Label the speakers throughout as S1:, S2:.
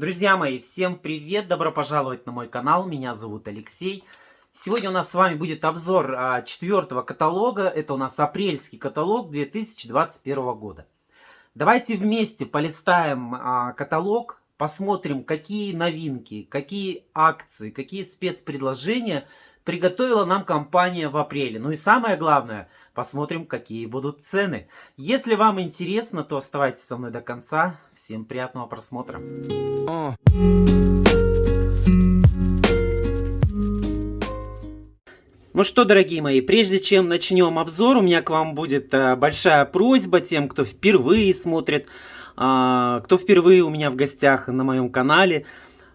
S1: Друзья мои, всем привет! Добро пожаловать на мой канал. Меня зовут Алексей. Сегодня у нас с вами будет обзор четвертого каталога. Это у нас апрельский каталог 2021 года. Давайте вместе полистаем каталог, посмотрим, какие новинки, какие акции, какие спецпредложения приготовила нам компания в апреле. Ну и самое главное, посмотрим, какие будут цены. Если вам интересно, то оставайтесь со мной до конца. Всем приятного просмотра. Ну что, дорогие мои, прежде чем начнем обзор, у меня к вам будет большая просьба тем, кто впервые смотрит, кто впервые у меня в гостях на моем канале.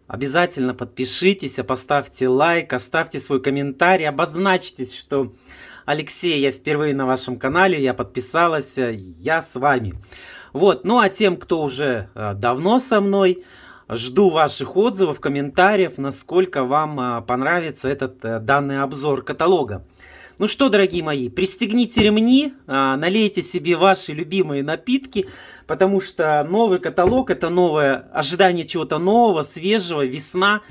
S1: Обязательно подпишитесь, поставьте лайк, оставьте свой комментарий, обозначьтесь, что Алексей, я впервые на вашем канале, я подписалась, я с вами. Вот, ну а тем, кто уже давно со мной, жду ваших отзывов, комментариев, насколько вам понравится этот данный обзор каталога. Ну что, дорогие мои, пристегните ремни, налейте себе ваши любимые напитки, потому что новый каталог — это новое ожидание чего-то нового, свежего, весна.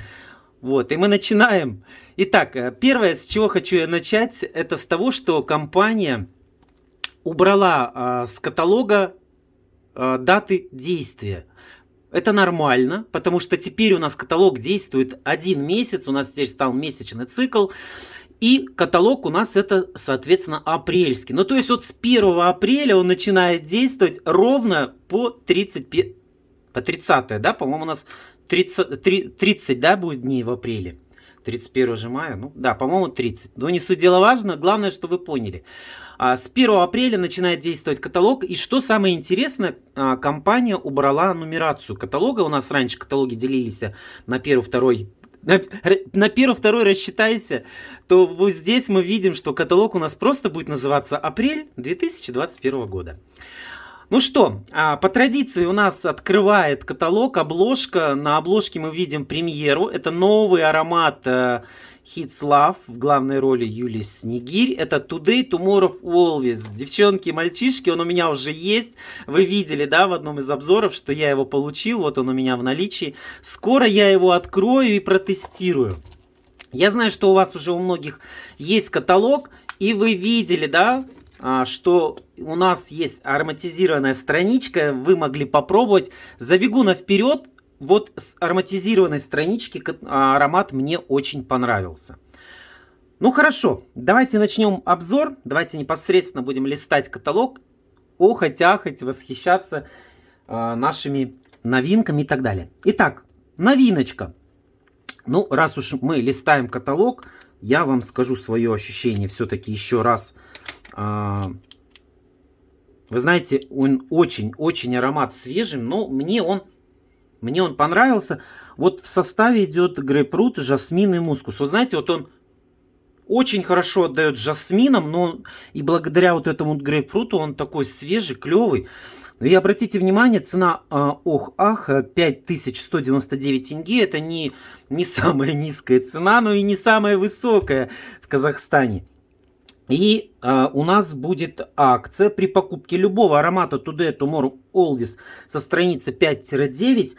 S1: Вот, и мы начинаем. Итак, первое, с чего хочу я начать, это с того, что компания убрала с каталога даты действия. Это нормально, потому что теперь у нас каталог действует 1 месяц, у нас теперь стал месячный цикл. И каталог у нас это, соответственно, апрельский. Ну, то есть вот с 1 апреля он начинает действовать ровно по 30, да, по-моему, у нас 30, да, будет дней в апреле. 31 же мая, ну, да, по-моему, 30. Но не суть дела важно, главное, что вы поняли. С 1 апреля начинает действовать каталог. И что самое интересное, компания убрала нумерацию каталога. У нас раньше каталоги делились на 1, 2, на 1, 2 рассчитайся, то вот здесь мы видим, что каталог у нас просто будет называться апрель 2021 года. Ну что, по традиции у нас открывает каталог обложка. На обложке мы видим премьеру. Это новый аромат Hits Love, в главной роли Юлия Снегирь. Это Today, Tomorrow, Always. Девчонки, мальчишки, он у меня уже есть. Вы видели, да, в одном из обзоров, что я его получил. Вот он у меня в наличии. Скоро я его открою и протестирую. Я знаю, что у вас уже у многих есть каталог. И вы видели, да, что у нас есть ароматизированная страничка. Вы могли попробовать. Забегу наперед. Вот с ароматизированной странички аромат мне очень понравился. Ну хорошо, давайте начнем обзор. Давайте непосредственно будем листать каталог, охоть-ахоть, восхищаться нашими новинками и так далее. Итак, новиночка. Ну, раз уж мы листаем каталог, я вам скажу свое ощущение все-таки еще раз. Вы знаете, он очень аромат свежий, но мне он понравился. Вот в составе идет грейпфрут, жасмин и мускус. Вы знаете, вот он очень хорошо отдает жасмином, но и благодаря вот этому грейпфруту он такой свежий, клевый. И обратите внимание, цена, ох-ах, 5199 тенге. Это не самая низкая цена, но и не самая высокая в Казахстане. И у нас будет акция при покупке любого аромата Today, Tomorrow, Always со страницы 5-9.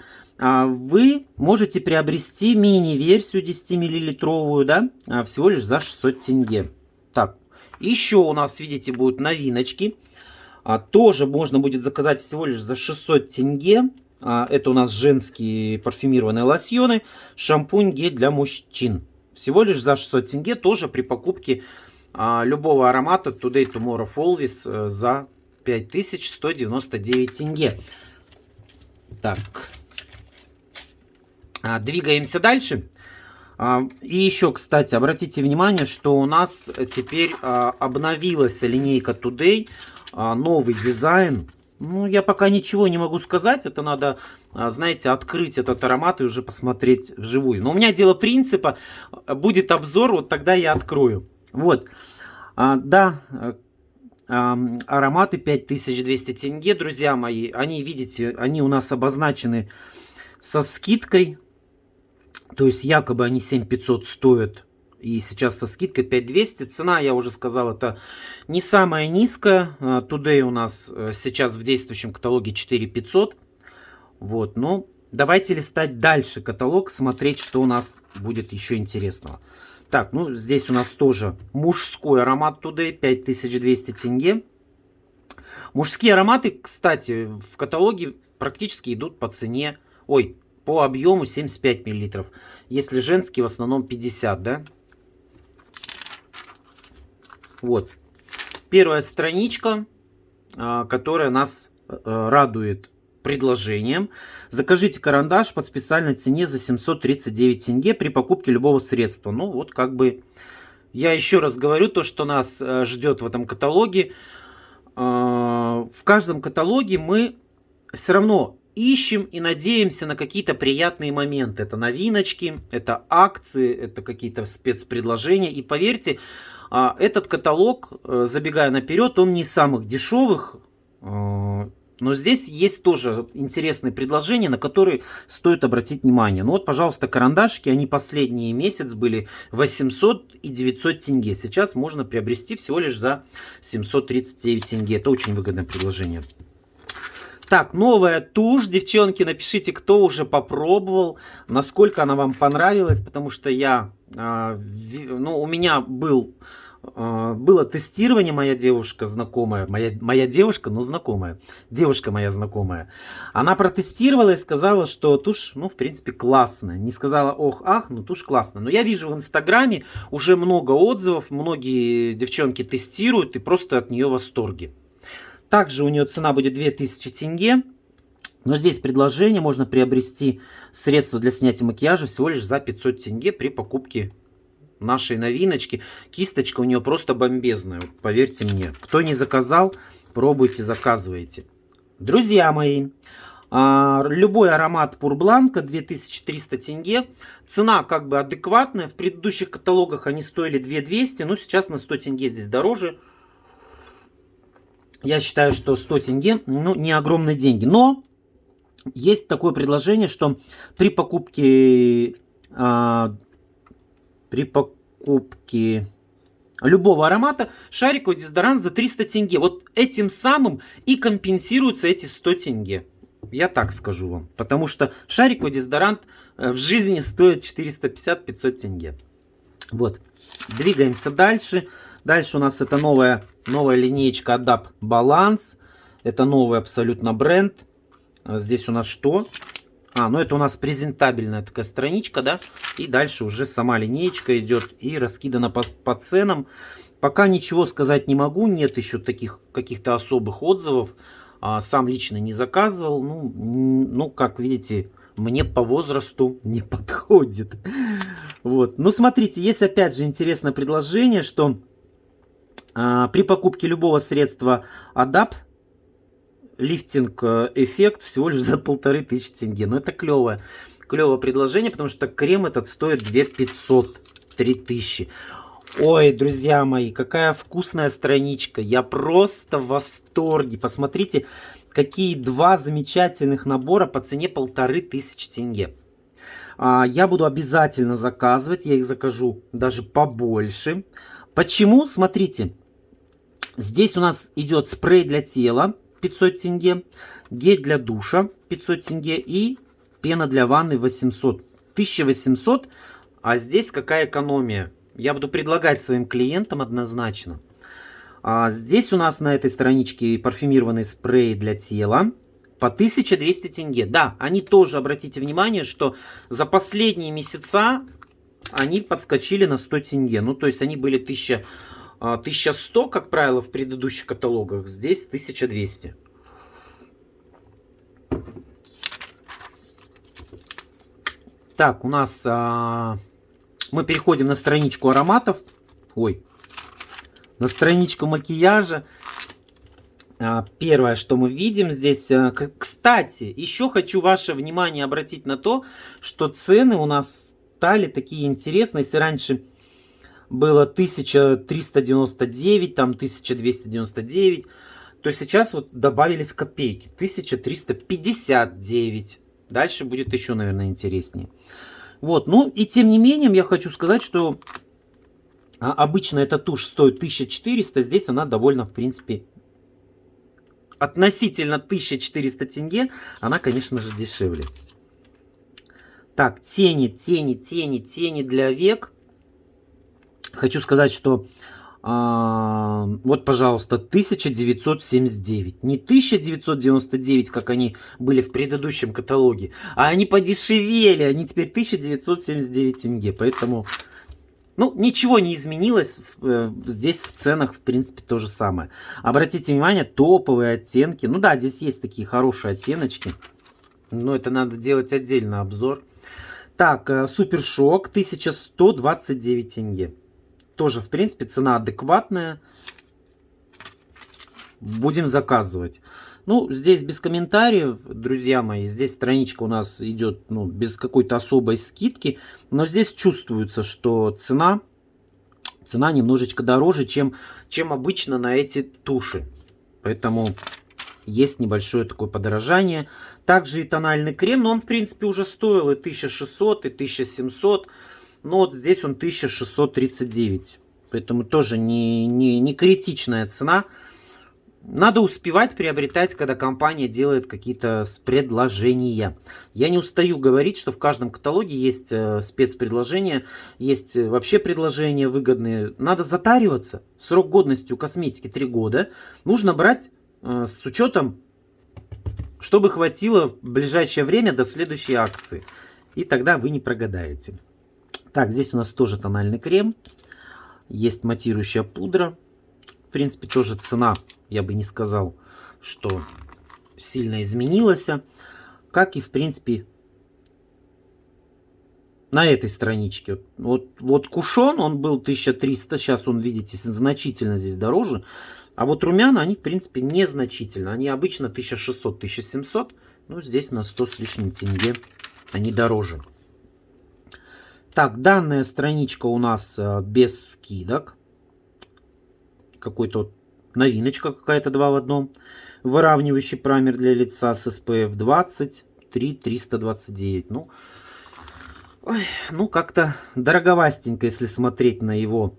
S1: Вы можете приобрести мини-версию 10-миллилитровую, да, всего лишь за 600 тенге. Так, еще у нас, видите, будут новиночки. Тоже можно будет заказать всего лишь за 600 тенге. Это у нас женские парфюмированные лосьоны, шампунь, гель для мужчин. Всего лишь за 600 тенге, тоже при покупке любого аромата Today, Tomorrow, Always за 5199 тенге. Так, двигаемся дальше. И еще, кстати, обратите внимание, что у нас теперь обновилась линейка Today, новый дизайн. Ну, я пока ничего не могу сказать, это надо, знаете, открыть этот аромат и уже посмотреть вживую. Но у меня дело принципа, будет обзор, вот тогда я открою. Вот, да, ароматы 5200 тенге, друзья мои. Они, видите, они у нас обозначены со скидкой. То есть якобы они 7500 стоят. И сейчас со скидкой 5200. Цена, я уже сказал, это не самая низкая. Today у нас сейчас в действующем каталоге 4500. Вот, ну, давайте листать дальше каталог, смотреть, что у нас будет еще интересного. Так, ну здесь у нас тоже мужской аромат Today, 5200 тенге. Мужские ароматы, кстати, в каталоге практически идут по цене, ой, по объему 75 мл. Если женские, в основном 50, да? Вот. Первая страничка, которая нас радует предложением. Закажите карандаш по специальной цене за 739 тенге при покупке любого средства. Ну вот как бы я еще раз говорю то, что нас ждет в этом каталоге. В каждом каталоге мы все равно ищем и надеемся на какие-то приятные моменты. Это новиночки, это акции, это какие-то спецпредложения. И поверьте, этот каталог, забегая наперед, он не из самых дешевых. Но здесь есть тоже интересные предложения, на которые стоит обратить внимание. Ну вот, пожалуйста, карандашики, они последний месяц были 800 и 900 тенге. Сейчас можно приобрести всего лишь за 739 тенге. Это очень выгодное предложение. Так, новая тушь. Девчонки, напишите, кто уже попробовал, насколько она вам понравилась, потому что я, ну, у меня было тестирование, моя девушка знакомая, моя девушка, но знакомая, девушка моя знакомая, она протестировала и сказала, что тушь, ну, в принципе, классная. Не сказала ох, ах, но тушь классная. Но я вижу в Инстаграме уже много отзывов, многие девчонки тестируют и просто от нее в восторге. Также у нее цена будет 2000 тенге. Но здесь предложение, можно приобрести средства для снятия макияжа всего лишь за 500 тенге при покупке нашей новиночки. Кисточка у нее просто бомбезная, вот поверьте мне. Кто не заказал, пробуйте, заказывайте. Друзья мои, любой аромат Пурбланка 2300 тенге. Цена как бы адекватная. В предыдущих каталогах они стоили 2200, но сейчас на 100 тенге здесь дороже. Я считаю, что 100 тенге, ну, не огромные деньги. Но есть такое предложение, что при покупке любого аромата шариковый дезодорант за 300 тенге. Вот этим самым и компенсируются эти 100 тенге. Я так скажу вам. Потому что шариковый дезодорант в жизни стоит 450-500 тенге. Вот. Двигаемся дальше. Дальше у нас это новая линеечка Adapt Balance. Это новый абсолютно бренд. Здесь у нас что? Ну это у нас презентабельная такая страничка, да? И дальше уже сама линеечка идет и раскидана по ценам. Пока ничего сказать не могу. Нет еще таких каких-то особых отзывов. Сам лично не заказывал. Ну, как видите, мне по возрасту не подходит. Вот. Ну, смотрите, есть опять же интересное предложение, что при покупке любого средства Adapt лифтинг эффект всего лишь за 1500 тенге. Но это клевое предложение, потому что крем этот стоит 2500, 3000. Ой, друзья мои, какая вкусная страничка. Я просто в восторге. Посмотрите, какие два замечательных набора по цене 1500 тенге. Я буду обязательно заказывать. Я их закажу даже побольше. Почему? Смотрите. Здесь у нас идет спрей для тела 500 тенге, гель для душа 500 тенге и пена для ванны 800. 1800. А здесь какая экономия? Я буду предлагать своим клиентам однозначно. Здесь у нас на этой страничке парфюмированный спрей для тела по 1200 тенге. Да, они тоже, обратите внимание, что за последние месяца они подскочили на 100 тенге. Ну, то есть они были 1100, как правило, в предыдущих каталогах. Здесь 1200. Так, у нас мы переходим на страничку ароматов. Ой, на страничку макияжа. Первое, что мы видим здесь. Кстати, еще хочу ваше внимание обратить на то, что цены у нас стали такие интересные. Если раньше было 1399, там 1299, то сейчас вот добавились копейки. 1359. Дальше будет еще, наверное, интереснее. Вот, ну и тем не менее, я хочу сказать, что обычно эта тушь стоит 1400, здесь она довольно, в принципе, относительно 1400 тенге, она, конечно же, дешевле. Так, тени, тени, тени, тени для век. Хочу сказать, что вот, пожалуйста, 1979. Не 1999, как они были в предыдущем каталоге, а они подешевели. Они теперь 1979 тенге. Поэтому, ну, ничего не изменилось. Здесь в ценах, в принципе, то же самое. Обратите внимание, топовые оттенки. Ну да, здесь есть такие хорошие оттеночки. Но это надо делать отдельно обзор. Так, Супер Шок, 1129 тенге. Тоже, в принципе, цена адекватная. Будем заказывать. Ну, здесь без комментариев, друзья мои. Здесь страничка у нас идет, ну, без какой-то особой скидки. Но здесь чувствуется, что цена немножечко дороже, чем обычно на эти туши. Поэтому есть небольшое такое подорожание. Также и тональный крем, но он, в принципе, уже стоил и 1600, и 1700. Но вот здесь он 1639. Поэтому тоже не критичная цена. Надо успевать приобретать, когда компания делает какие-то предложения. Я не устаю говорить, что в каждом каталоге есть спецпредложения, есть вообще предложения выгодные. Надо затариваться. Срок годности у косметики 3 года. Нужно брать с учетом, чтобы хватило в ближайшее время до следующей акции. И тогда вы не прогадаете. Так, здесь у нас тоже тональный крем. Есть матирующая пудра. В принципе, тоже цена, я бы не сказал, что сильно изменилась. Как и, в принципе, на этой страничке. Вот кушон, он был 1300. Сейчас он, видите, значительно здесь дороже. А вот румяна, они, в принципе, незначительно. Они обычно 1600-1700. Ну, здесь на 100 с лишним тенге они дороже. Так, данная страничка у нас без скидок. Какой-то вот новиночка какая-то 2 в 1. Выравнивающий праймер для лица с SPF 20. 329. Ну как-то дороговастенько, если смотреть на его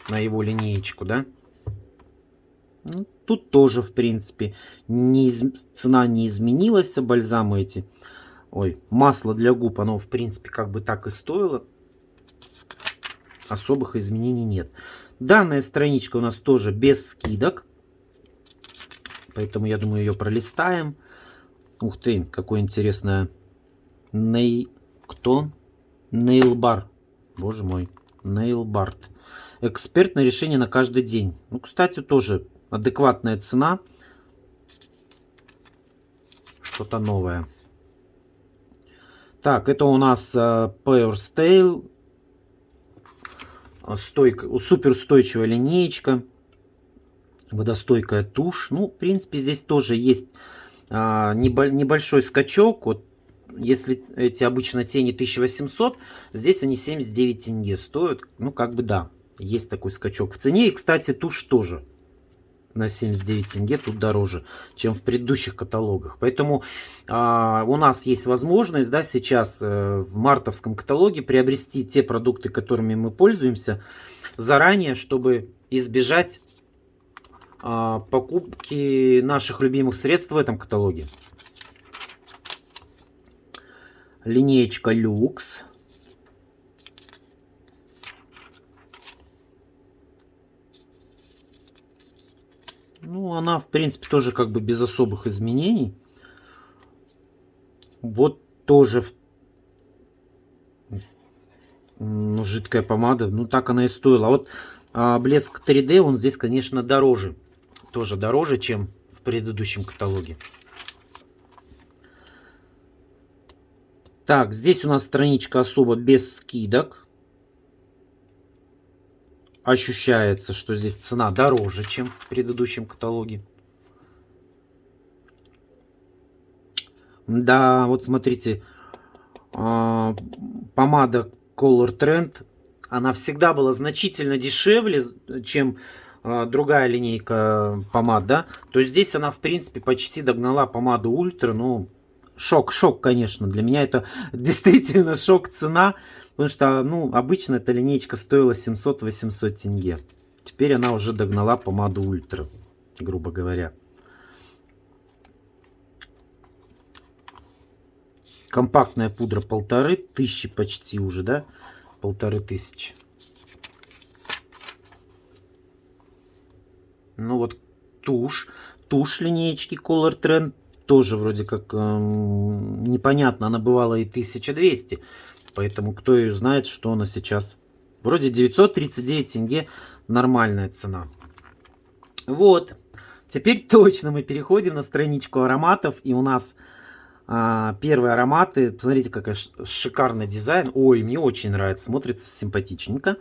S1: линеечку, да. Ну, тут тоже, в принципе, цена не изменилась. Бальзамы эти. Ой, масло для губ, оно, в принципе, как бы так и стоило. Особых изменений нет. Данная страничка у нас тоже без скидок. Поэтому, я думаю, ее пролистаем. Ух ты, какое интересное. Кто? Нейлбар. Боже мой. Нейлбард. Экспертное решение на каждый день. Ну, кстати, тоже адекватная цена. Что-то новое. Так, это у нас Power Style. Суперустойчивая линеечка. Водостойкая тушь. Ну, в принципе, здесь тоже есть небольшой скачок. Вот, если эти обычно тени 1800, здесь они 79 тенге стоят. Ну, как бы да, есть такой скачок в цене. И, кстати, тушь тоже на 79 тенге тут дороже, чем в предыдущих каталогах. Поэтому у нас есть возможность, да, сейчас в мартовском каталоге приобрести те продукты, которыми мы пользуемся, заранее, чтобы избежать покупки наших любимых средств в этом каталоге. Линеечка люкс. Ну, она, в принципе, тоже как бы без особых изменений. Вот тоже жидкая помада. Ну, так она и стоила. А вот блеск 3D, он здесь, конечно, дороже. Тоже дороже, чем в предыдущем каталоге. Так, здесь у нас страничка особо без скидок. Ощущается, что здесь цена дороже, чем в предыдущем каталоге. Да, вот смотрите, помада Color Trend, она всегда была значительно дешевле, чем другая линейка помад, да. То есть здесь она, в принципе, почти догнала помаду Ультра. Ну, шок, конечно. Для меня это действительно шок цена. Потому что, ну, обычно эта линейка стоила 700-800 тенге. Теперь она уже догнала помаду Ультра, грубо говоря. Компактная пудра 1500 почти уже, да? 1500. Ну вот тушь. Тушь линеечки Color Trend тоже вроде как непонятно. Она бывала и 1200. Поэтому кто ее знает, что она сейчас. Вроде 939 тенге. Нормальная цена. Вот. Теперь точно мы переходим на страничку ароматов. И у нас первые ароматы. Посмотрите, какой шикарный дизайн. Ой, мне очень нравится. Смотрится симпатичненько.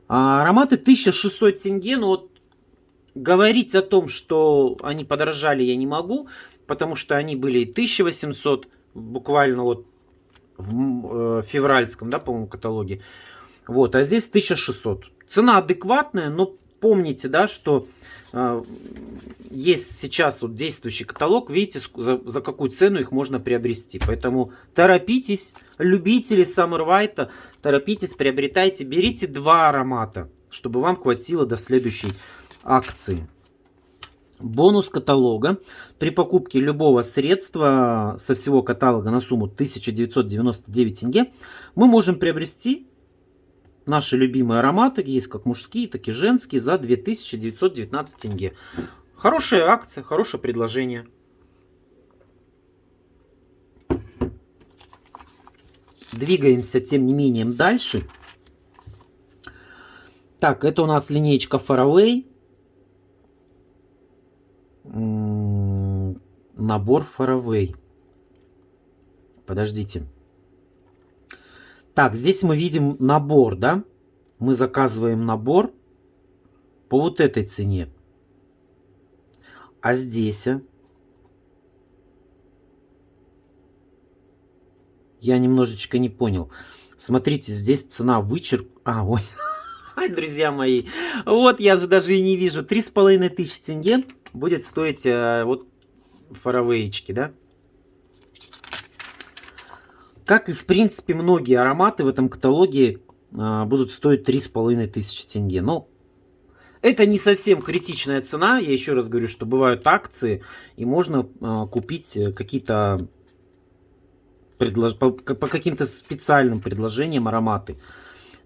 S1: Ароматы 1600 тенге. Ну вот говорить о том, что они подорожали, я не могу. Потому что они были и 1800. Буквально вот в февральском, да, по-моему, каталоге. Вот, а здесь 1600. Цена адекватная, но помните, да, что есть сейчас вот действующий каталог, видите, за какую цену их можно приобрести. Поэтому торопитесь, любители Summer White, торопитесь, приобретайте, берите 2 аромата, чтобы вам хватило до следующей акции. Бонус каталога. При покупке любого средства со всего каталога на сумму 1999 тенге мы можем приобрести наши любимые ароматы, есть как мужские, так и женские, за 2919 тенге. Хорошая акция, хорошее предложение. Двигаемся, тем не менее, дальше. Так, это у нас линеечка Faraway. Набор Faraway. Подождите. Так, здесь мы видим набор, да? Мы заказываем набор по вот этой цене. А здесь я немножечко не понял. Смотрите, здесь цена вычерк... ой. Ай, друзья мои. Вот я же даже и не вижу. 3500 тенге будет стоить вот фаравеечки, да? Как и в принципе многие ароматы в этом каталоге будут стоить 3500 тенге. Но это не совсем критичная цена. Я еще раз говорю, что бывают акции. И можно купить какие-то по каким-то специальным предложениям ароматы.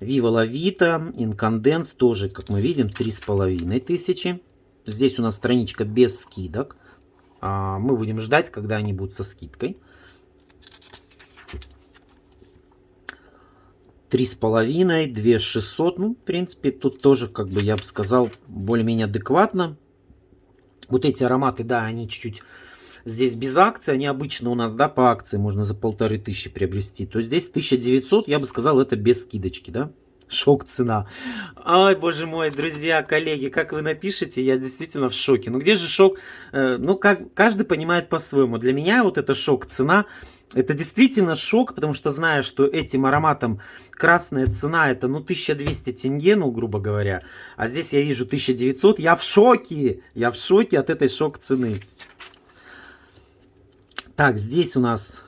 S1: Viva La Vita, Incandescence тоже, как мы видим, 3500. Здесь у нас страничка без скидок. Мы будем ждать, когда они будут со скидкой. 3,5, 2600. Ну, в принципе, тут тоже, как бы, я бы сказал, более-менее адекватно. Вот эти ароматы, да, они чуть-чуть здесь без акции. Они обычно у нас, да, по акции можно за 1500 приобрести. То здесь 1900, я бы сказал, это без скидочки, да. Шок цена. Ай, боже мой, друзья, коллеги, как вы напишите, я действительно в шоке. Ну, где же шок? Ну, как каждый понимает по-своему. Для меня вот это шок цена. Это действительно шок, потому что знаю, что этим ароматом красная цена это, ну, 1200 тенге, ну, грубо говоря. А здесь я вижу 1900. Я в шоке. Я в шоке от этой шок цены. Так, здесь у нас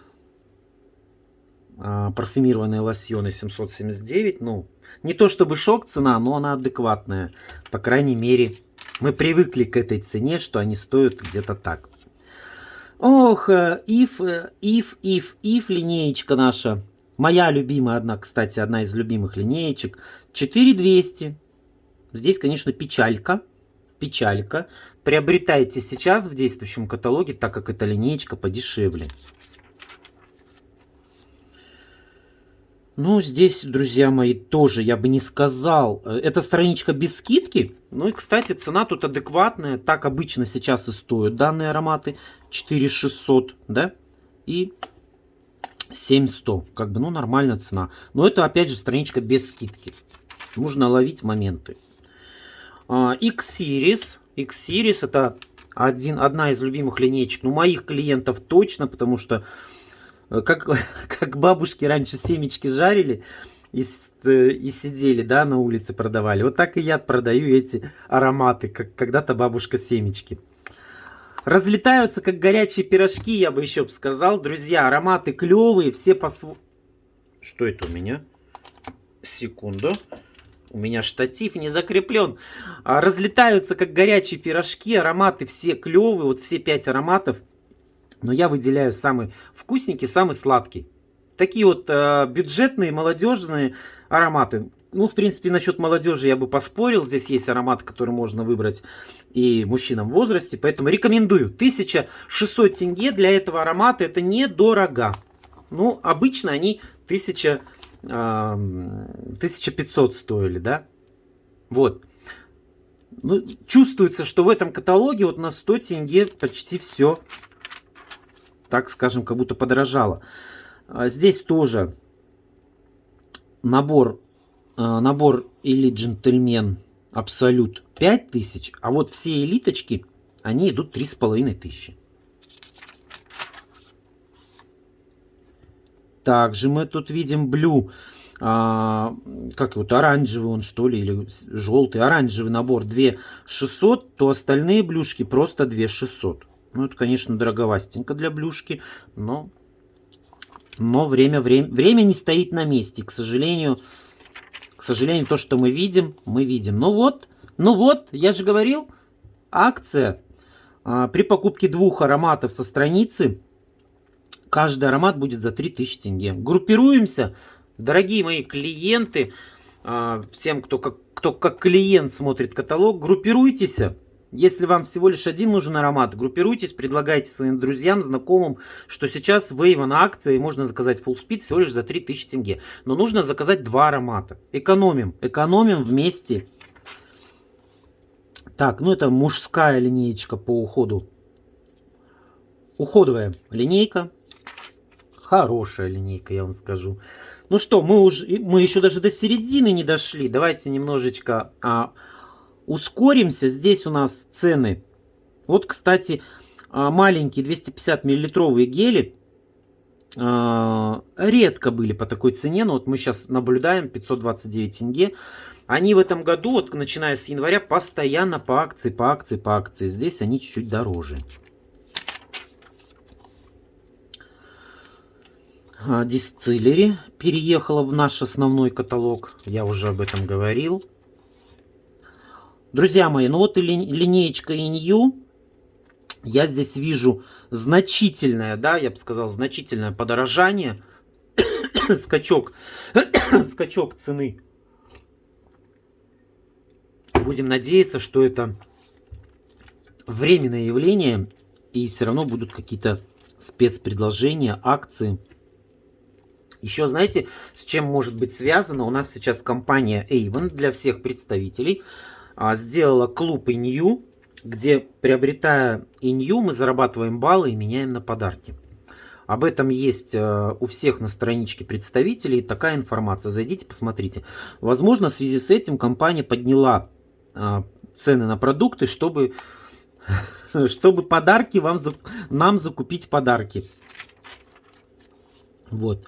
S1: парфюмированные лосьоны 779. Ну, не то чтобы шок цена, но она адекватная. По крайней мере, мы привыкли к этой цене, что они стоят где-то так. Ох, If линеечка наша. Моя любимая, кстати, одна из любимых линеечек. 4200. Здесь, конечно, печалька. Печалька. Приобретайте сейчас в действующем каталоге, так как эта линеечка подешевле. Ну, здесь, друзья мои, тоже я бы не сказал. Это страничка без скидки. Ну и, кстати, цена тут адекватная. Так обычно сейчас и стоят данные ароматы. 4600, да? И 7100. Как бы, ну, нормальная цена. Но это, опять же, страничка без скидки. Нужно ловить моменты. X-Series. X-Series это одна из любимых линеечек. Ну, моих клиентов точно, потому что как бабушки раньше семечки жарили и сидели, да, на улице продавали. Вот так и я продаю эти ароматы, как когда-то бабушка семечки. Разлетаются, как горячие пирожки, я бы еще сказал. Друзья, ароматы клевые, все по-своему... Что это у меня? Секунду. У меня штатив не закреплен. Разлетаются, как горячие пирожки. Ароматы все клевые. Вот все 5 ароматов Но я выделяю самый вкусненький, самый сладкий. Такие вот бюджетные, молодежные ароматы. Ну, в принципе, насчет молодежи я бы поспорил. Здесь есть аромат, который можно выбрать и мужчинам в возрасте. Поэтому рекомендую. 1600 тенге для этого аромата. Это недорого. Ну, обычно они 1500 стоили, да? Вот. Ну, чувствуется, что в этом каталоге вот на 100 тенге почти все, так скажем, как будто подорожало. Здесь тоже набор Elite Gentleman Absolute 5000, а вот все элиточки, они идут 3500. Также мы тут видим Blue, как вот оранжевый он что ли, или желтый, оранжевый набор 2600, то остальные блюшки просто 2600. Ну, это, конечно, дороговастенько для блюшки, но время не стоит на месте. К сожалению, то, что мы видим, мы видим. Ну вот, я же говорил, акция. При покупке 2 ароматов со страницы, каждый аромат будет за 3000 тенге. Группируемся, дорогие мои клиенты, всем, кто как клиент смотрит каталог, группируйтесь. Если вам всего лишь один нужен аромат, группируйтесь, предлагайте своим друзьям, знакомым, что сейчас Wave на акции, можно заказать Full Speed всего лишь за 3000 тенге. Но нужно заказать 2 аромата. Экономим вместе. Так, ну это мужская линеечка по уходу. Уходовая линейка. Хорошая линейка, я вам скажу. Ну что, мы еще даже до середины не дошли. Давайте немножечко ускоримся. Здесь у нас цены. Вот, кстати, маленькие 250 миллилитровые гели редко были по такой цене. Но вот мы сейчас наблюдаем 529 тенге. Они в этом году, вот, начиная с января, постоянно по акции. Здесь они чуть-чуть дороже. Distillery переехала в наш основной каталог. Я уже об этом говорил. Друзья мои, ну вот и линеечка Inyu. Я здесь вижу значительное, да, я бы сказал, значительное подорожание. скачок цены. Будем надеяться, что это временное явление. И все равно будут какие-то спецпредложения, акции. Еще знаете, с чем может быть связано? У нас сейчас компания Avon для всех представителей сделала клуб Inyu, где, приобретая Inyu, мы зарабатываем баллы и меняем на подарки. Об этом есть у всех на страничке представителей такая информация. Зайдите, посмотрите. Возможно, в связи с этим компания подняла цены на продукты, чтобы подарки нам закупить подарки. Вот.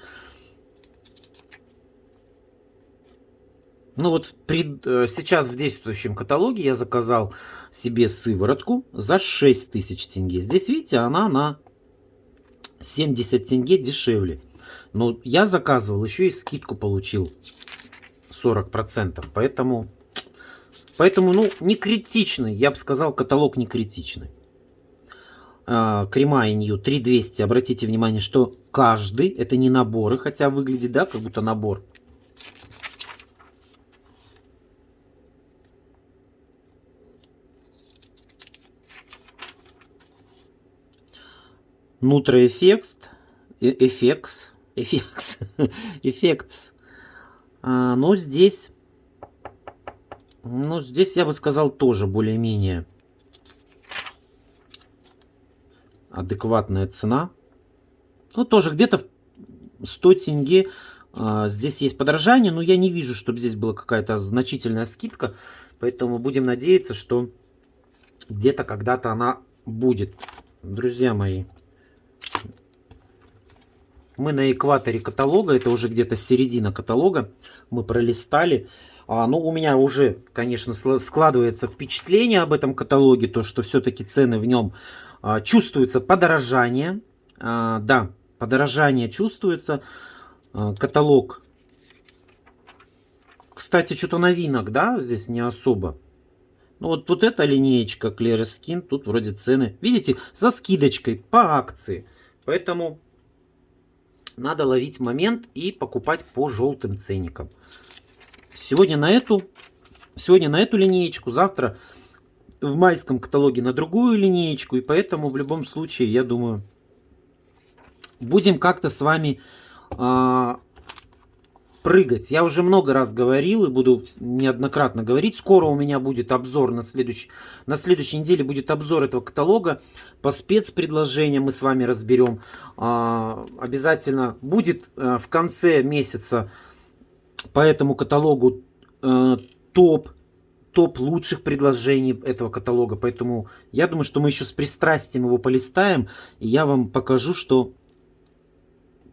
S1: Ну вот сейчас в действующем каталоге я заказал себе сыворотку за 6000 тенге. Здесь, видите, она на 70 тенге дешевле. Но я заказывал, еще и скидку получил 40%. Поэтому, ну, не критичный. Я бы сказал, каталог не критичный. Крема Inyu 3200. Обратите внимание, что каждый, это не наборы, хотя выглядит, да, как будто набор. Nutri Effects. Но здесь я бы сказал тоже более-менее адекватная цена. Ну, тоже где-то 100 тенге. Здесь есть подорожание, но я не вижу, чтобы здесь была какая-то значительная скидка. Поэтому будем надеяться, что где-то когда-то она будет. Друзья мои, мы на экваторе каталога, это уже где-то середина каталога, мы пролистали. Ну, у меня уже, конечно, складывается впечатление об этом каталоге, то, что все-таки цены в нем чувствуется подорожание. Да, подорожание чувствуется. Каталог, кстати, что-то новинок, да, здесь не особо. Ну, вот эта линеечка Clear Skin, тут вроде цены, видите, со скидочкой по акции. Поэтому надо ловить момент и покупать по желтым ценникам. Сегодня на эту линеечку, завтра в майском каталоге на другую линеечку. И поэтому в любом случае, я думаю, будем как-то с вами прыгать. Я уже много раз говорил и буду неоднократно говорить. Скоро у меня будет обзор на следующей неделе будет обзор этого каталога. По спецпредложениям мы с вами разберем. Обязательно будет в конце месяца по этому каталогу топ лучших предложений этого каталога. Поэтому я думаю, что мы еще с пристрастием его полистаем. И я вам покажу, что...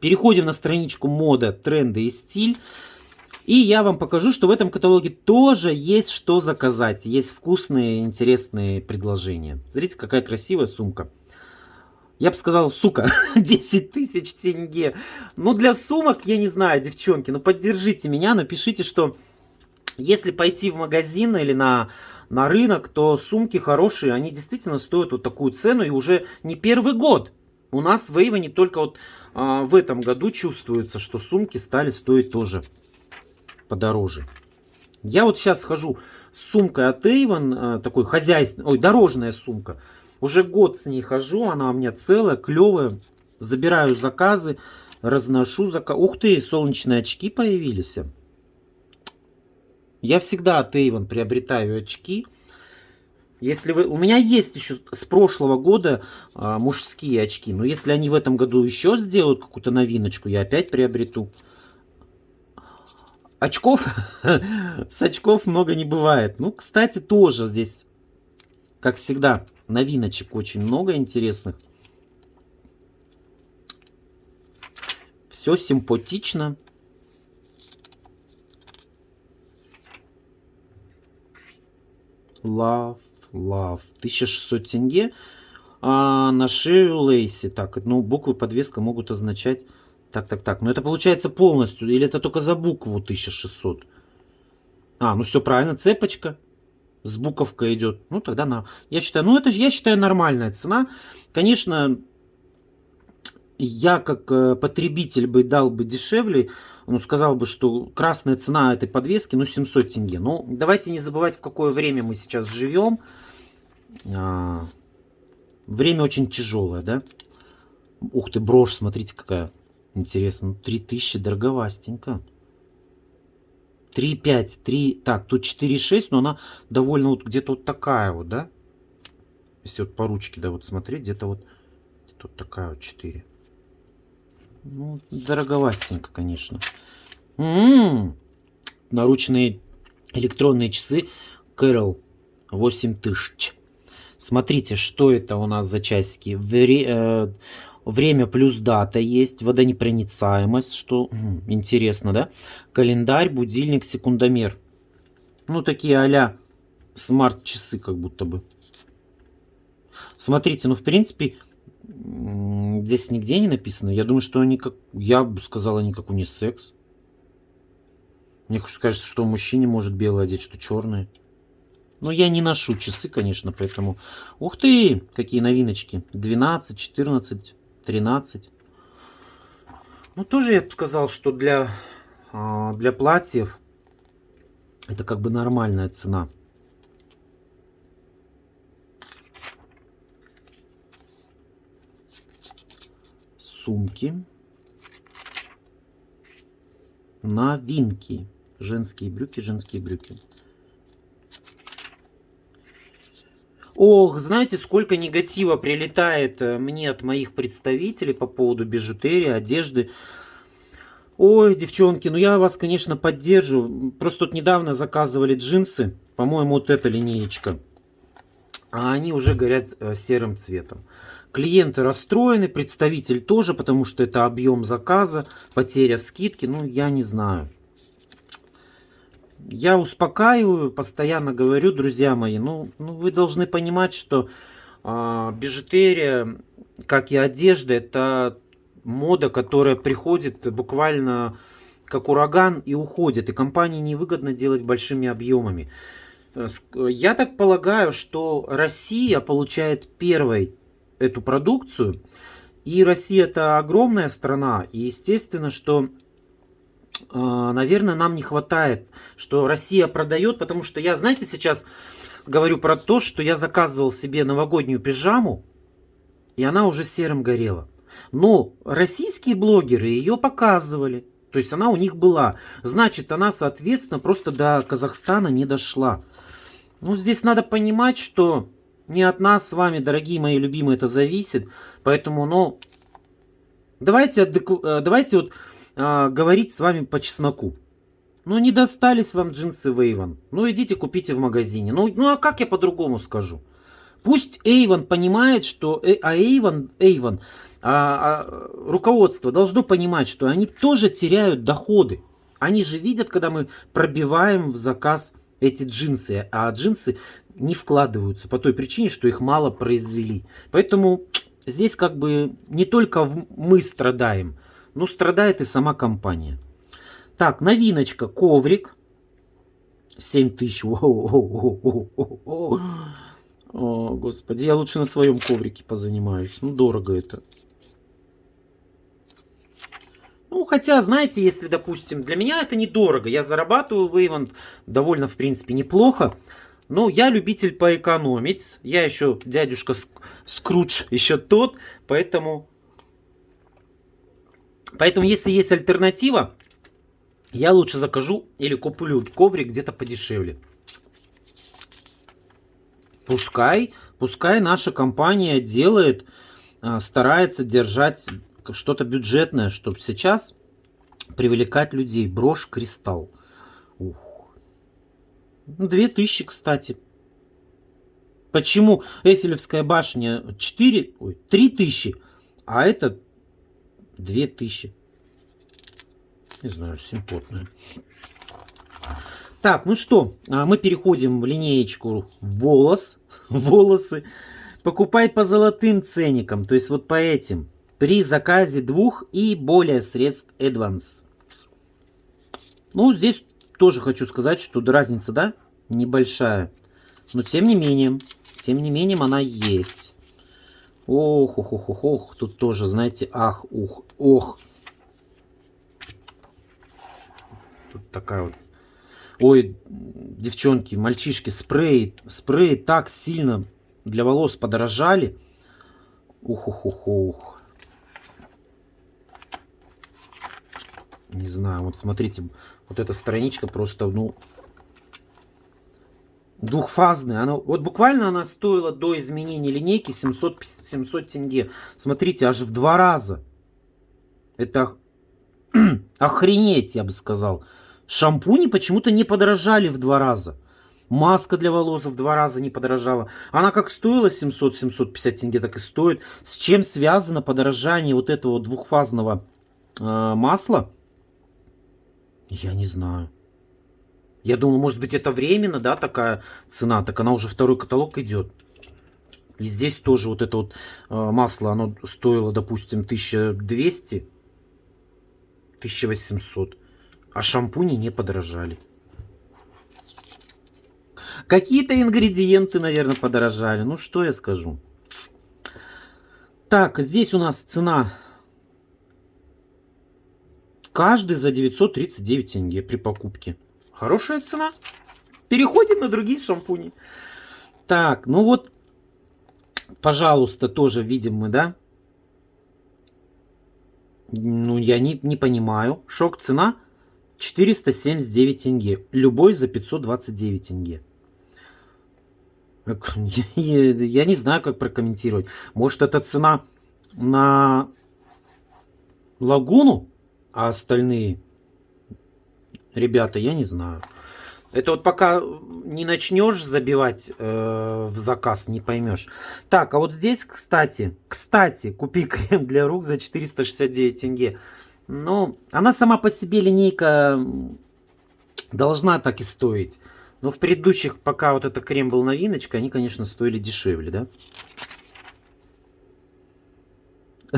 S1: Переходим на страничку мода, тренды и стиль. И я вам покажу, что в этом каталоге тоже есть что заказать. Есть вкусные, интересные предложения. Смотрите, какая красивая сумка. Я бы сказал, сука, 10 тысяч тенге. Ну, для сумок, я не знаю, девчонки, ну поддержите меня, напишите, что если пойти в магазин или на рынок, то сумки хорошие, они действительно стоят вот такую цену. И уже не первый год. У нас в Avon только вот в этом году чувствуется, что сумки стали стоить тоже подороже. Я вот сейчас хожу с сумкой от Avon, такой хозяйственной, дорожная сумка. Уже год с ней хожу, она у меня целая, клевая. Забираю заказы, разношу заказы. Ух ты, солнечные очки появились. Я всегда от Avon приобретаю очки. Если у меня есть еще с прошлого года мужские очки, но если они в этом году еще сделают какую-то новиночку, я опять приобрету. Очков с очков много не бывает. Ну, кстати, тоже здесь, как всегда, новиночек очень много интересных. Все симпатично. Love. 1600 тенге. А на шею Лейси. Так, ну буквы подвеска могут означать... Так. Но это получается полностью. Или это только за букву 1600? Ну все правильно. Цепочка с буковкой идет. Ну тогда я считаю нормальная цена. Конечно, я как потребитель дал бы дешевле. Сказал бы, что красная цена этой подвески, 700 тенге. Но давайте не забывать, в какое время мы сейчас живем. Время очень тяжелое, да? Ух ты, брошь, смотрите, какая интересная. 3000, дороговастенько. 3,5, так, тут 4,6, но она довольно вот где-то вот такая вот, да? Если вот по ручке, да, вот смотреть, где-то вот такая вот 4. Ну, дороговастенько, конечно. Наручные электронные часы Carol 8000. Смотрите, что это у нас за часики. Время плюс дата есть. Водонепроницаемость, что интересно, да? Календарь, будильник, секундомер. Ну, такие а-ля смарт-часы как будто бы. Смотрите, в принципе... Здесь нигде не написано. Я думаю, что они я бы сказал, они как унисекс. Мне кажется, что мужчине может белый одеть, что черный. Но я не ношу часы, конечно, поэтому... Ух ты, какие новиночки. 12, 14, 13. Ну, тоже я бы сказал, что для платьев это как бы нормальная цена. Сумки. Новинки. Женские брюки. Ох, знаете, сколько негатива прилетает мне от моих представителей по поводу бижутерии, одежды. Ой, девчонки, я вас, конечно, поддерживаю. Просто тут недавно заказывали джинсы. По-моему, вот эта линеечка. А они уже горят серым цветом. Клиенты расстроены, представитель тоже, потому что это объем заказа, потеря скидки. Я не знаю. Я успокаиваю, постоянно говорю, друзья мои, вы должны понимать, что бижутерия, как и одежда, это мода, которая приходит буквально как ураган и уходит. И компании невыгодно делать большими объемами. Я так полагаю, что Россия получает первой эту продукцию. И Россия это огромная страна. И естественно, что, наверное, нам не хватает, что Россия продает, потому что я, знаете, сейчас говорю про то, что я заказывал себе новогоднюю пижаму, и она уже серым горела. Но российские блогеры ее показывали. То есть она у них была. Значит, она, соответственно, просто до Казахстана не дошла. Ну, здесь надо понимать, что не от нас с вами, дорогие мои любимые, это зависит. Поэтому, ну, давайте вот говорить с вами по чесноку. Ну, не достались вам джинсы Avon. Ну, идите купите в магазине. Ну а как я по-другому скажу? Пусть Avon понимает, что Avon, руководство должно понимать, что они тоже теряют доходы. Они же видят, когда мы пробиваем в заказ эти джинсы, а джинсы не вкладываются по той причине, что их мало произвели. Поэтому здесь как бы не только мы страдаем, но страдает и сама компания. Так, новиночка, коврик. 7000. О, господи, я лучше на своем коврике позанимаюсь. Ну, дорого это. Ну, хотя, знаете, если, допустим, для меня это недорого. Я зарабатываю в Avon довольно, в принципе, неплохо. Но я любитель поэкономить. Я еще дядюшка Скрудж, еще тот. Поэтому, если есть альтернатива, я лучше закажу или куплю коврик где-то подешевле. Пускай наша компания делает, старается держать что-то бюджетное, чтобы сейчас привлекать людей. Брошь Кристалл. Ух. 2000, кстати. Почему Эйфелевская башня 3000, а это 2000? Не знаю, симпотная. Так, ну что, мы переходим в линеечку волосы. Покупай по золотым ценникам, то есть вот по этим. При заказе 2 и более средств Advance. Ну, здесь тоже хочу сказать, что разница, да, небольшая. Но тем не менее она есть. Ох, тут тоже, знаете, ох. Тут такая вот. Ой, девчонки, мальчишки, спреи так сильно для волос подорожали. Ух. Не знаю, вот смотрите, вот эта страничка просто, ну, двухфазная. Она, вот буквально она стоила до изменения линейки 700 тенге. Смотрите, аж в 2 раза. Это охренеть, я бы сказал. Шампуни почему-то не подорожали в 2 раза. Маска для волос в 2 раза не подорожала. Она как стоила 700-750 тенге, так и стоит. С чем связано подорожание вот этого двухфазного масла? Я не знаю. Я думаю, может быть, это временно, да, такая цена. Так она уже второй каталог идет. И здесь тоже вот это вот масло, оно стоило, допустим, 1200, 1800. А шампуни не подорожали. Какие-то ингредиенты, наверное, подорожали. Ну, что я скажу. Так, здесь у нас цена. Каждый за 939 тенге при покупке. Хорошая цена. Переходим на другие шампуни. Так, ну вот, пожалуйста, тоже видим мы, да? Ну, я не понимаю. Шок цена 479 тенге. Любой за 529 тенге. Я не знаю, как прокомментировать. Может, это цена на Лагуну, а остальные ребята, я не знаю. Это вот пока не начнешь забивать в заказ, не поймешь. Так, а вот здесь, кстати, купи крем для рук за 469 тенге. Ну, она сама по себе линейка должна так и стоить. Но в предыдущих, пока вот этот крем был новиночка, они, конечно, стоили дешевле, да?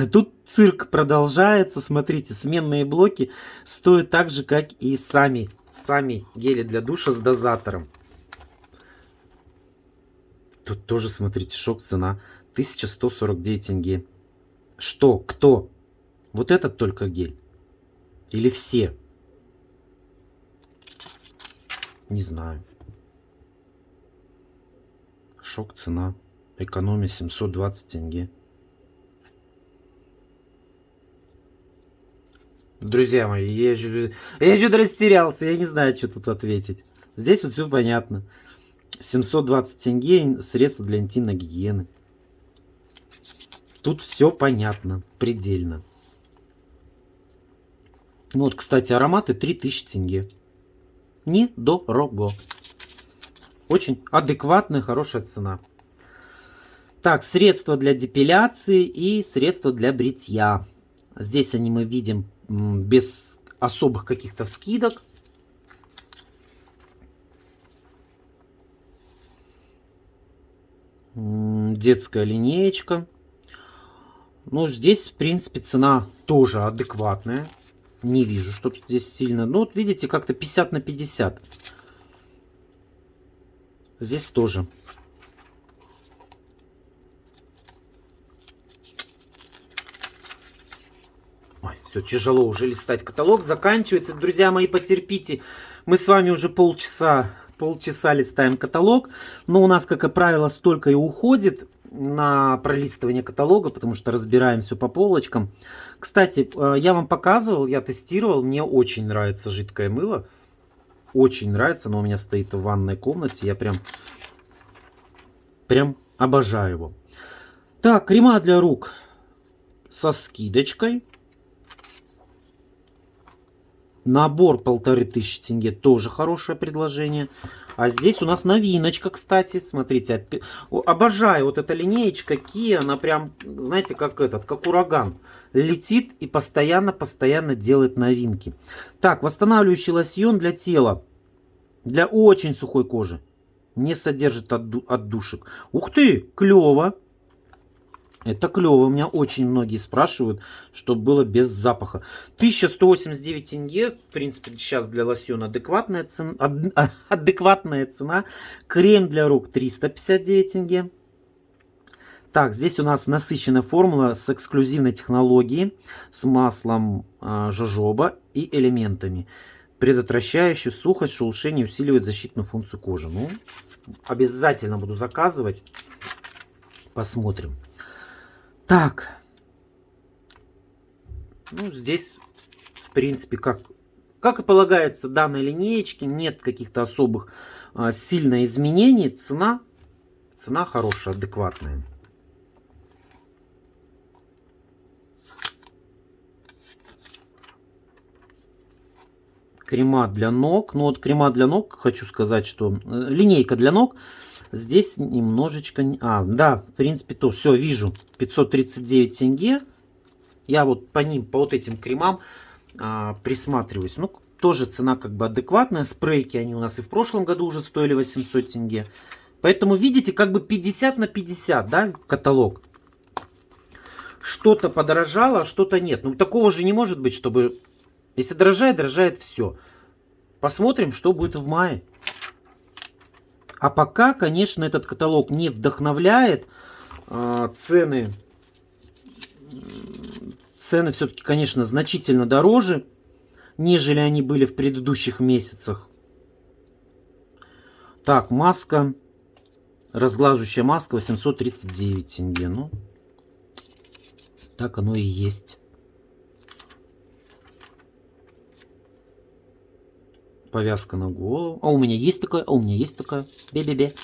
S1: Тут цирк продолжается. Смотрите, сменные блоки стоят так же, как и сами гели для душа с дозатором. Тут тоже, смотрите, шок цена. 1149 тенге. Что? Кто? Вот этот только гель? Или все? Не знаю. Шок цена. Экономия 720 тенге. Друзья мои, я что-то растерялся. Я не знаю, что тут ответить. Здесь вот все понятно. 720 тенге средства для интимной гигиены. Тут все понятно. Предельно. Вот, кстати, ароматы 3000 тенге. Недорого. Очень адекватная, хорошая цена. Так, средства для депиляции и средства для бритья. Здесь они мы видим без особых каких-то скидок. Детская линеечка. Ну, здесь, в принципе, цена тоже адекватная. Не вижу, что здесь сильно. Ну, вот видите, как-то 50 на 50. Здесь тоже. Ой, все, тяжело уже листать каталог. Заканчивается. Друзья мои, потерпите. Мы с вами уже полчаса листаем каталог. Но у нас, как и правило, столько и уходит на пролистывание каталога, потому что разбираем все по полочкам. Кстати, я вам показывал, я тестировал. Мне очень нравится жидкое мыло. Очень нравится. Оно у меня стоит в ванной комнате. Я прям обожаю его. Так, крема для рук со скидочкой. Набор 1500 тенге, тоже хорошее предложение. А здесь у нас новиночка, кстати. Смотрите, обожаю вот эта линеечка Kia. Она прям, знаете, как ураган. Летит и постоянно делает новинки. Так, восстанавливающий лосьон для тела. Для очень сухой кожи. Не содержит отдушек. Ух ты, клево. Это клево. У меня очень многие спрашивают, чтобы было без запаха. 1189 тенге. В принципе, сейчас для лосьона адекватная цена. Крем для рук 359 тенге. Так, здесь у нас насыщенная формула с эксклюзивной технологией. С маслом жожоба и элементами. Предотвращающий сухость, шелушение, усиливает защитную функцию кожи. Ну, обязательно буду заказывать. Посмотрим. Так, ну здесь, в принципе, как и полагается данной линеечке, нет каких-то особых сильных изменений. Цена хорошая, адекватная. Крема для ног. Ну вот крема для ног, хочу сказать, что линейка для ног. Здесь немножечко... да, в принципе, то. Все, вижу. 539 тенге. Я вот по вот этим кремам присматриваюсь. Ну, тоже цена как бы адекватная. Спрейки, они у нас и в прошлом году уже стоили 800 тенге. Поэтому, видите, как бы 50 на 50, да, каталог. Что-то подорожало, а что-то нет. Ну, такого же не может быть, чтобы... Если дорожает все. Посмотрим, что будет в мае. А пока, конечно, этот каталог не вдохновляет. Цены все-таки, конечно, значительно дороже, нежели они были в предыдущих месяцах. Так, маска. Разглаживающая маска 839 тенге. Ну, так оно и есть. Повязка на голову. А у меня есть такая, Бе-бе-бе.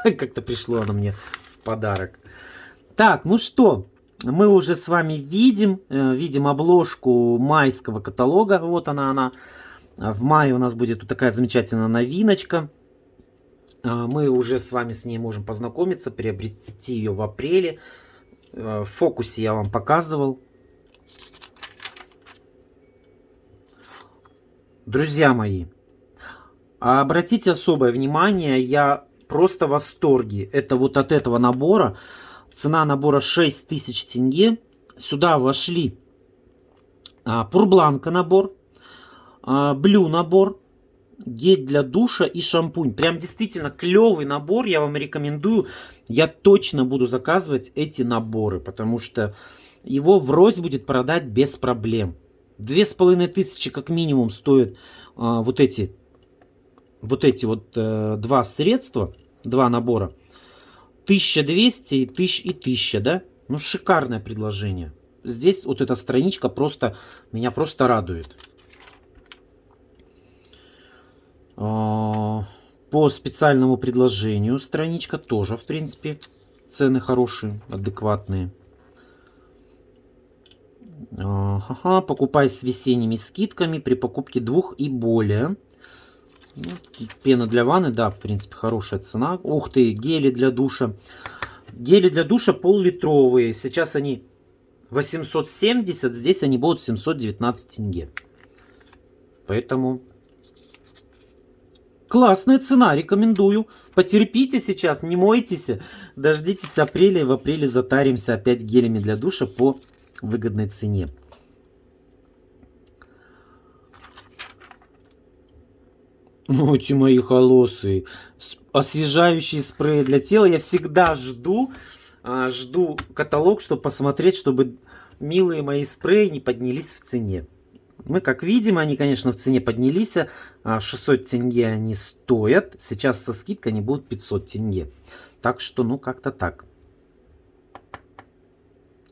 S1: Как-то пришло оно мне в подарок. Так, ну что, мы уже с вами видим обложку майского каталога. Вот она. В мае у нас будет вот такая замечательная новиночка. Мы уже с вами с ней можем познакомиться, приобрести ее в апреле. В фокусе я вам показывал. Друзья мои, обратите особое внимание, я просто в восторге. Это вот от этого набора. Цена набора 6000 тенге. Сюда вошли Пурбланка набор, Блю набор, гель для душа и шампунь. Прям действительно клевый набор, я вам рекомендую. Я точно буду заказывать эти наборы, потому что его врозь будет продать без проблем. 2500 как минимум стоят вот эти два средства, два набора. 1200 и 1000, да? Ну, шикарное предложение. Здесь вот эта страничка меня просто радует. По специальному предложению страничка тоже, в принципе, цены хорошие, адекватные. Покупай с весенними скидками при покупке 2 и более. Пена для ванны, да, в принципе, хорошая цена. Ух ты, гели для душа. Гели для душа пол-литровые. Сейчас они 870, здесь они будут 719 тенге. Поэтому классная цена, рекомендую. Потерпите сейчас, не мойтесь, дождитесь апреля, и в апреле затаримся опять гелями для душа по выгодной цене. Ну, эти мои холосые. Освежающие спреи для тела. Я всегда жду каталог, чтобы посмотреть, чтобы милые мои спреи не поднялись в цене. Мы, как видим, они, конечно, в цене поднялись. 600 тенге они стоят. Сейчас со скидкой они будут 500 тенге. Так что, ну, как-то так.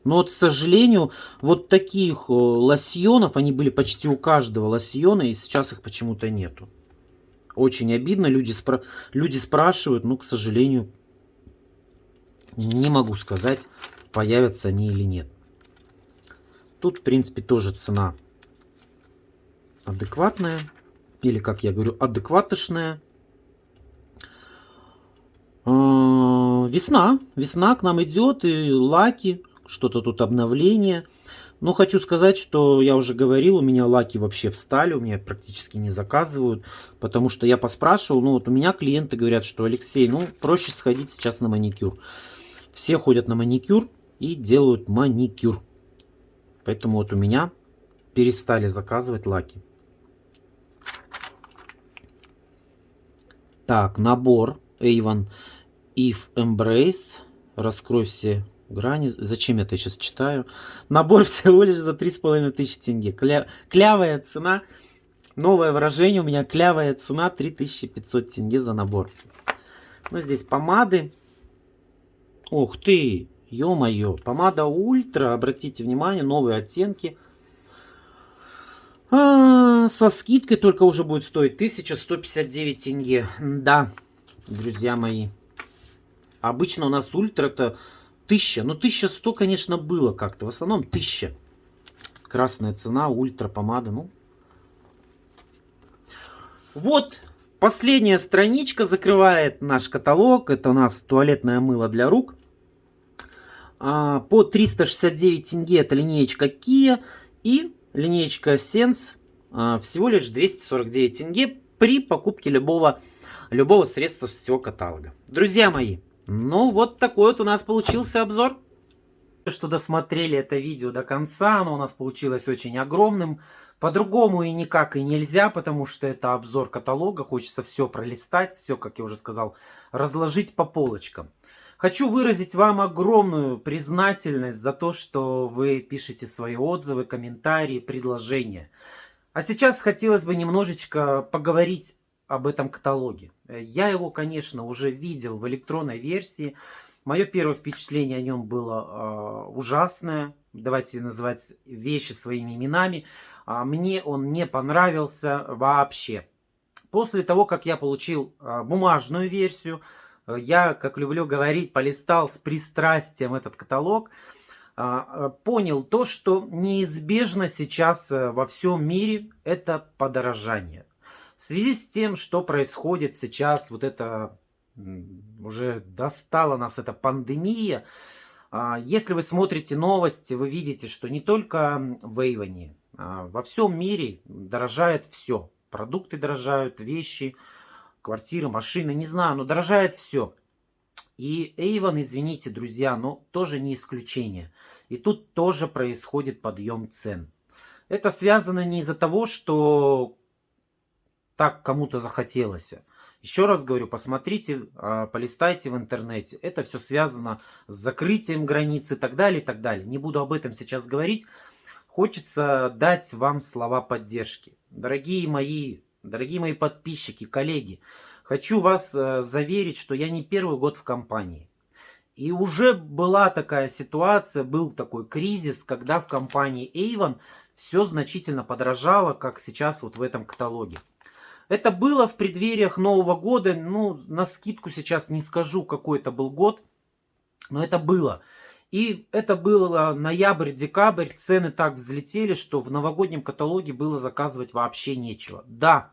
S1: Но вот, к сожалению, вот таких лосьонов, они были почти у каждого лосьона, и сейчас их почему-то нету. Очень обидно, люди спрашивают, но, к сожалению, не могу сказать, появятся они или нет. Тут, в принципе, тоже цена адекватная, или, как я говорю, адекватошная. Весна к нам идет, и лаки, что-то тут обновление. Но хочу сказать, что я уже говорил, у меня лаки вообще встали, у меня практически не заказывают, потому что я поспрашивал, ну вот у меня клиенты говорят, что Алексей, ну проще сходить сейчас на маникюр. Все ходят на маникюр и делают маникюр. Поэтому вот у меня перестали заказывать лаки. Так, набор Avon If Embrace. Раскрой все грани. Зачем я это сейчас читаю? Набор всего лишь за 3500 тенге. Клявая цена. Новое выражение у меня. Клявая цена 3500 тенге за набор. Ну, здесь помады. Ух ты! Ё-моё. Помада Ультра. Обратите внимание, новые оттенки. Со скидкой только уже будет стоить 1159 тенге. Да, друзья мои. Обычно у нас Ультра это 1000. Ну, 1100, конечно, было как-то. В основном 1000. Красная цена, Ультра помада. Ну. Вот, последняя страничка закрывает наш каталог. Это у нас туалетное мыло для рук. По 369 тенге это линеечка Kia. И линеечка Sense всего лишь 249 тенге при покупке любого средства всего каталога. Друзья мои, ну вот такой вот у нас получился обзор. Что досмотрели это видео до конца, оно у нас получилось очень огромным. По-другому и никак и нельзя, потому что это обзор каталога. Хочется все пролистать, все, как я уже сказал, разложить по полочкам. Хочу выразить вам огромную признательность за то, что вы пишете свои отзывы, комментарии, предложения. А сейчас хотелось бы немножечко поговорить об этом каталоге. Я его, конечно, уже видел в электронной версии. Мое первое впечатление о нем было ужасное. Давайте называть вещи своими именами. Мне он не понравился вообще. После того, как я получил бумажную версию, я, как люблю говорить, полистал с пристрастием этот каталог, понял то, что неизбежно сейчас во всем мире это подорожание. В связи с тем, что происходит сейчас, вот это уже достала нас эта пандемия. Если вы смотрите новости, вы видите, что не только в Avon, во всем мире дорожает все. Продукты дорожают, вещи, квартиры, машины, не знаю, но дорожает все. И Avon, извините, друзья, но тоже не исключение. И тут тоже происходит подъем цен. Это связано не из-за того, что так кому-то захотелось. Еще раз говорю, посмотрите, полистайте в интернете. Это все связано с закрытием границ и так далее, и так далее. Не буду об этом сейчас говорить. Хочется дать вам слова поддержки. Дорогие мои подписчики, коллеги, хочу вас заверить, что я не первый год в компании. И уже была такая ситуация, был такой кризис, когда в компании Avon все значительно подорожало, как сейчас вот в этом каталоге. Это было в преддвериях Нового года, ну, навскидку сейчас не скажу, какой это был год, но это было. И это было ноябрь-декабрь, цены так взлетели, что в новогоднем каталоге было заказывать вообще нечего. Да,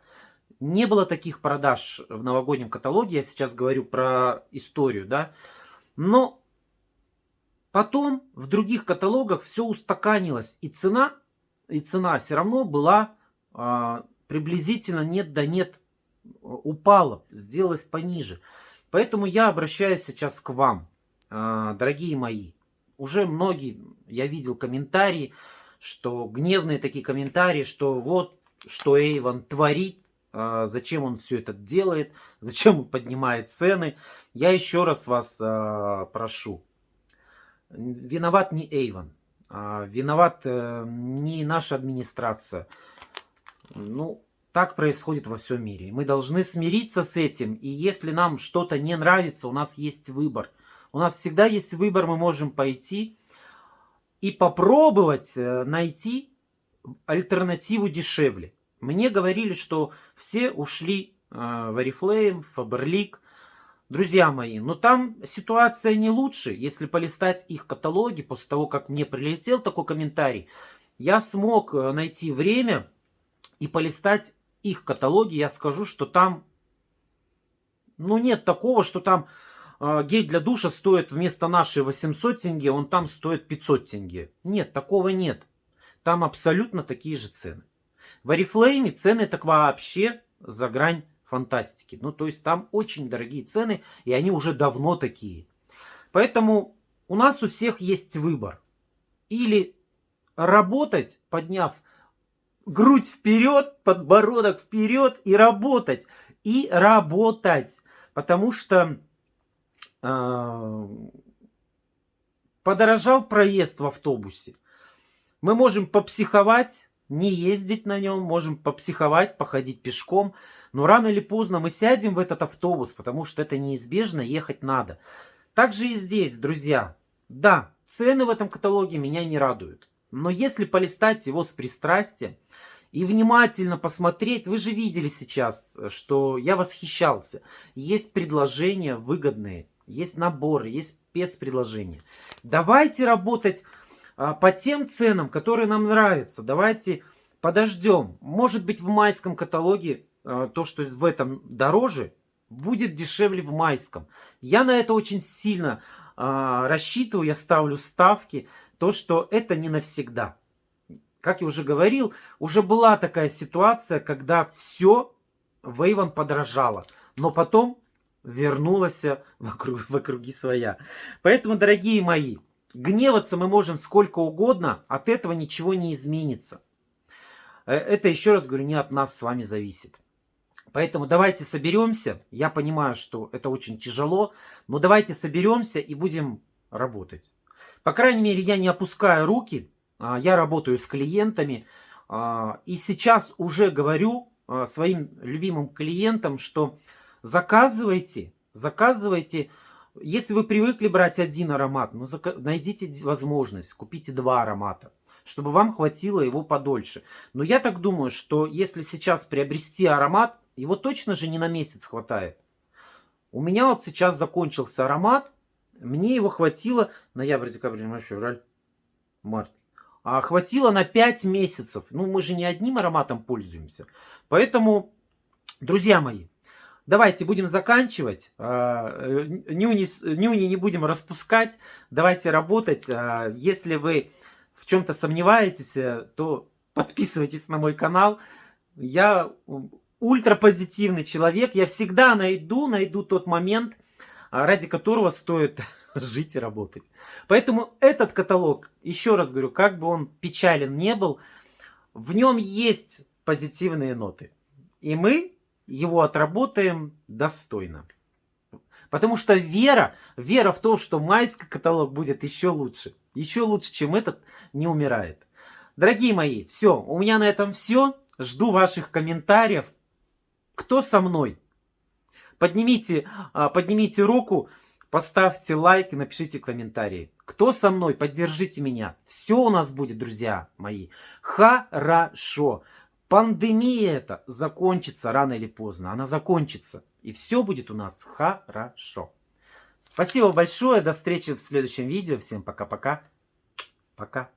S1: не было таких продаж в новогоднем каталоге, я сейчас говорю про историю, да, но потом в других каталогах все устаканилось, и цена все равно была приблизительно нет да нет, упала, сделалась пониже. Поэтому я обращаюсь сейчас к вам, дорогие мои. Уже многие, я видел комментарии, что гневные такие комментарии, что вот, что Avon творит, зачем он все это делает, зачем он поднимает цены. Я еще раз вас прошу. Виноват не Avon, виноват не наша администрация. Ну, так происходит во всем мире. Мы должны смириться с этим. И если нам что-то не нравится, у нас есть выбор. У нас всегда есть выбор, мы можем пойти и попробовать найти альтернативу дешевле. Мне говорили, что все ушли в Oriflame, в Faberlic. Друзья мои, но там ситуация не лучше. Если полистать их каталоги, после того, как мне прилетел такой комментарий, я смог найти время и полистать их каталоги. Я скажу, что там, ну, нет такого, что там гель для душа стоит вместо нашей 800 тенге, он там стоит 500 тенге. Нет, такого нет. Там абсолютно такие же цены. В Oriflame цены так вообще за грань фантастики. Ну, то есть там очень дорогие цены, и они уже давно такие. Поэтому у нас у всех есть выбор. Или работать, подняв грудь вперед, подбородок вперед и работать. И работать. Потому что подорожал проезд в автобусе. Мы можем попсиховать, не ездить на нем, можем попсиховать, походить пешком. Но рано или поздно мы сядем в этот автобус, потому что это неизбежно, ехать надо. Так же и здесь, друзья. Да, цены в этом каталоге меня не радуют. Но если полистать его с пристрастием и внимательно посмотреть, вы же видели сейчас, что я восхищался. Есть предложения выгодные. Есть наборы, есть спецпредложения. Давайте работать по тем ценам, которые нам нравятся. Давайте подождем. Может быть, в майском каталоге то, что в этом дороже, будет дешевле в майском. Я на это очень сильно рассчитываю, я ставлю ставки. То, что это не навсегда. Как я уже говорил, уже была такая ситуация, когда все в Avon подорожало. Но потом вернулась в круги своя. Поэтому, дорогие мои, гневаться мы можем сколько угодно, от этого ничего не изменится. Это, еще раз говорю, не от нас с вами зависит. Поэтому давайте соберемся. Я понимаю, что это очень тяжело, но давайте соберемся и будем работать. По крайней мере, я не опускаю руки, я работаю с клиентами. И сейчас уже говорю своим любимым клиентам, что заказывайте. Если вы привыкли брать один аромат, ну, найдите возможность, купите 2 аромата, чтобы вам хватило его подольше. Но я так думаю, что если сейчас приобрести аромат, его точно же не на месяц хватает. У меня вот сейчас закончился аромат, мне его хватило ноябрь, декабрь, январь, февраль, март. А хватило на 5 месяцев. Ну, мы же не одним ароматом пользуемся. Поэтому, друзья мои, давайте будем заканчивать. Нюни не будем распускать. Давайте работать. Если вы в чем-то сомневаетесь, то подписывайтесь на мой канал. Я ультрапозитивный человек. Я всегда найду тот момент, ради которого стоит жить и работать. Поэтому этот каталог, еще раз говорю, как бы он печален не был, в нем есть позитивные ноты. И мы его отработаем достойно. Потому что вера в то, что майский каталог будет еще лучше, чем этот, не умирает. Дорогие мои, все, у меня на этом все. Жду ваших комментариев. Кто со мной? Поднимите руку, поставьте лайк и напишите комментарии. Кто со мной? Поддержите меня. Все у нас будет, друзья мои, хорошо. Пандемия эта закончится рано или поздно. Она закончится. И все будет у нас хорошо. Спасибо большое. До встречи в следующем видео. Всем пока-пока. Пока.